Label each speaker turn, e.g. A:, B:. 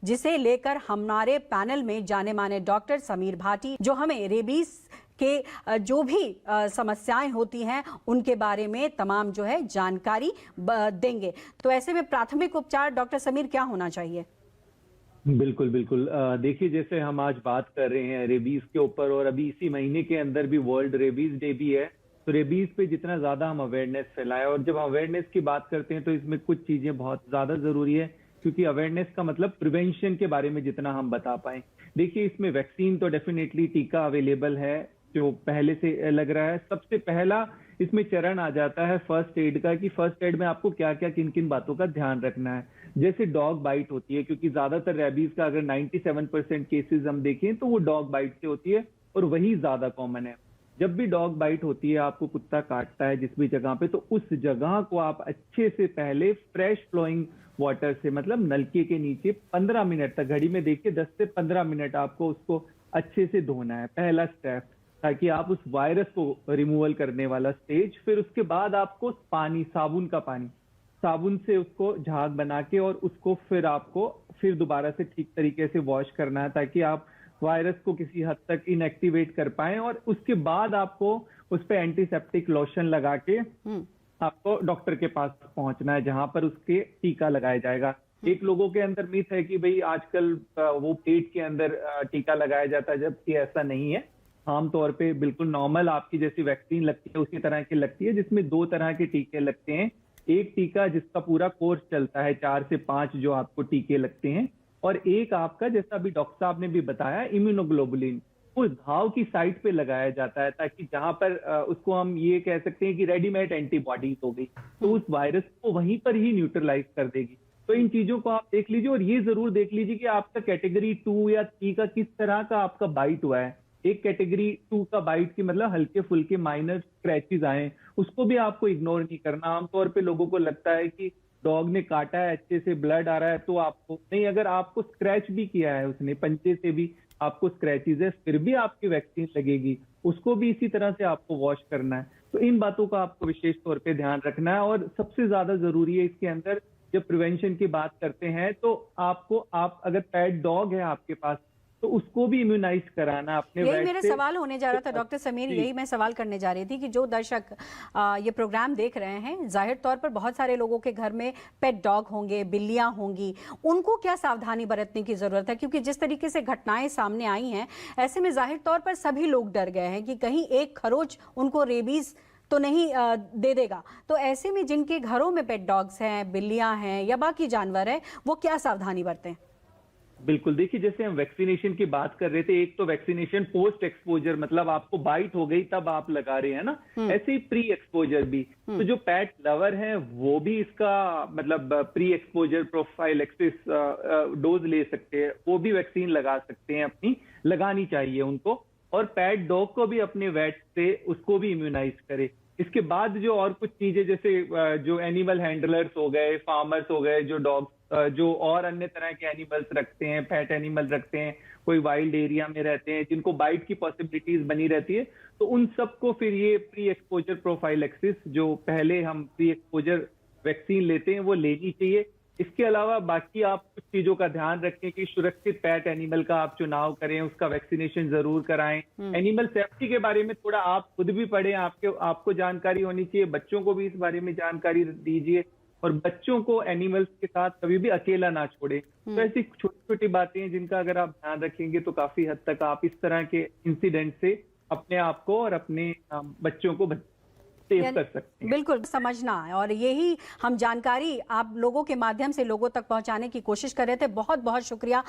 A: जिसे लेकर हमारे पैनल में जाने माने डॉक्टर समीर भाटी जो हमें रेबीज के जो भी समस्याएं होती हैं उनके बारे में तमाम जो है जानकारी देंगे। तो ऐसे में प्राथमिक उपचार डॉक्टर समीर क्या होना चाहिए?
B: बिल्कुल बिल्कुल। देखिए, जैसे हम आज बात कर रहे हैं रेबीज के ऊपर और अभी इसी महीने के अंदर भी वर्ल्ड रेबीज डे भी है, तो रेबीज पे जितना ज्यादा हम अवेयरनेस फैलाएं, और जब अवेयरनेस की बात करते हैं तो इसमें कुछ चीजें बहुत ज्यादा जरूरी है, क्योंकि अवेयरनेस का मतलब प्रिवेंशन के बारे में जितना हम बता पाएं। देखिए, इसमें वैक्सीन तो डेफिनेटली टीका अवेलेबल है जो पहले से लग रहा है। सबसे पहला इसमें चरण आ जाता है फर्स्ट एड का, कि फर्स्ट एड में आपको क्या क्या किन किन बातों का ध्यान रखना है। जैसे डॉग बाइट होती है, क्योंकि ज्यादातर रेबीज का अगर 97% केसेस हम देखें तो वो डॉग बाइट से होती है और वही ज्यादा कॉमन है। जब भी डॉग बाइट होती है, आपको कुत्ता काटता है जिस भी जगह पे, तो उस जगह को आप अच्छे से पहले फ्रेश फ्लोइंग वाटर से, मतलब नलके के नीचे 15 मिनट तक, घड़ी में देखिए 10 से 15 मिनट आपको उसको अच्छे से धोना है, पहला स्टेप, ताकि आप उस वायरस को रिमूवल करने वाला स्टेज। फिर उसके बाद आपको पानी, साबुन का पानी, साबुन से उसको झाग बना के और उसको फिर आपको फिर दोबारा से ठीक तरीके से वॉश करना है, ताकि आप वायरस को किसी हद तक इनएक्टिवेट कर पाए। और उसके बाद आपको उस पर एंटीसेप्टिक लोशन लगा के आपको डॉक्टर के पास पहुंचना है, जहां पर उसके टीका लगाया जाएगा। एक लोगों के अंदर मिथ है कि भाई आजकल वो पेट के अंदर टीका लगाया जाता है, जबकि ऐसा नहीं है। आमतौर पे बिल्कुल नॉर्मल आपकी जैसी वैक्सीन लगती है उसी तरह की लगती है, जिसमें 2 तरह के टीके लगते हैं। एक टीका जिसका पूरा कोर्स चलता है, 4 से 5 जो आपको टीके लगते हैं, और एक आपका, जैसा अभी डॉक्टर साहब ने भी बताया, इम्यूनोग्लोबुलिन, वो घाव की साइट पे लगाया जाता है, ताकि जहां पर उसको हम ये कह सकते हैं कि रेडीमेड एंटीबॉडीज हो गई, तो उस वायरस को वहीं पर ही न्यूट्रलाइज कर देगी। तो इन चीजों को आप देख लीजिए, और ये जरूर देख लीजिए कि आपका कैटेगरी 2 या 3 का किस तरह का आपका बाइट हुआ है। एक कैटेगरी 2 का बाइट की मतलब हल्के फुल्के माइनर स्क्रैचेस आए, उसको भी आपको इग्नोर नहीं करना। आमतौर पे लोगों को लगता है कि डॉग ने काटा है, अच्छे से ब्लड आ रहा है, तो आपको नहीं, अगर आपको स्क्रैच भी किया है उसने, पंजे से भी आपको स्क्रैचेस है, फिर भी आपकी वैक्सीन लगेगी, उसको भी इसी तरह से आपको वॉश करना है। तो इन बातों का आपको विशेष तौर पे ध्यान रखना है। और सबसे ज्यादा जरूरी है इसके अंदर, जब प्रिवेंशन की बात करते हैं तो आपको, आप अगर पेट डॉग है आपके पास, तो उसको भी इम्यूनाइज कराना अपने।
A: यही मेरा सवाल होने जा रहा था डॉक्टर समीर, यही मैं सवाल करने जा रही थी कि जो दर्शक ये प्रोग्राम देख रहे हैं, जाहिर तौर पर बहुत सारे लोगों के घर में पेट डॉग होंगे, बिल्लियां होंगी, उनको क्या सावधानी बरतने की जरूरत है? क्योंकि जिस तरीके से घटनाएं सामने आई हैं, ऐसे में जाहिर तौर पर सभी लोग डर गए हैं कि कहीं एक खरोच उनको रेबीज तो नहीं दे देगा। तो ऐसे में जिनके घरों में पेट डॉग्स हैं, बिल्लियां हैं या बाकी जानवर हैं, वो क्या सावधानी बरतें?
B: बिल्कुल, देखिए, जैसे हम वैक्सीनेशन की बात कर रहे थे, एक तो वैक्सीनेशन पोस्ट एक्सपोजर, मतलब आपको बाइट हो गई तब आप लगा रहे हैं ना, ऐसे ही प्री एक्सपोजर भी। तो जो पेट लवर हैं वो भी इसका मतलब प्री एक्सपोजर प्रोफाइलैक्सिस डोज ले सकते हैं, वो भी वैक्सीन लगा सकते हैं, अपनी लगानी चाहिए उनको। और पेट डॉग को भी अपने वेट से उसको भी इम्यूनाइज करे। इसके बाद जो और कुछ चीजें, जैसे जो एनिमल हैंडलर्स हो गए, फार्मर्स हो गए, जो डॉग, जो और अन्य तरह के एनिमल्स रखते हैं, पेट एनिमल रखते हैं, कोई वाइल्ड एरिया में रहते हैं, जिनको बाइट की पॉसिबिलिटीज बनी रहती है, तो उन सबको फिर ये प्री एक्सपोजर प्रोफाइलैक्सिस, जो पहले हम प्री एक्सपोजर वैक्सीन लेते हैं, वो लेनी चाहिए। इसके अलावा बाकी आप कुछ चीजों का ध्यान रखें कि सुरक्षित पेट एनिमल का आप चुनाव करें, उसका वैक्सीनेशन जरूर कराएं। एनिमल सेफ्टी के बारे में थोड़ा आप खुद भी पढ़ें, आपको जानकारी होनी चाहिए, बच्चों को भी इस बारे में जानकारी दीजिए, और बच्चों को एनिमल्स के साथ कभी भी अकेला ना छोड़े। तो ऐसी छोटी छोटी बातें हैं जिनका अगर आप ध्यान रखेंगे तो काफी हद तक आप इस तरह के इंसिडेंट से अपने आप को और अपने बच्चों को सेव कर सकते हैं।
A: बिल्कुल समझना है, और यही हम जानकारी आप लोगों के माध्यम से लोगों तक पहुंचाने की कोशिश कर रहे थे। बहुत बहुत शुक्रिया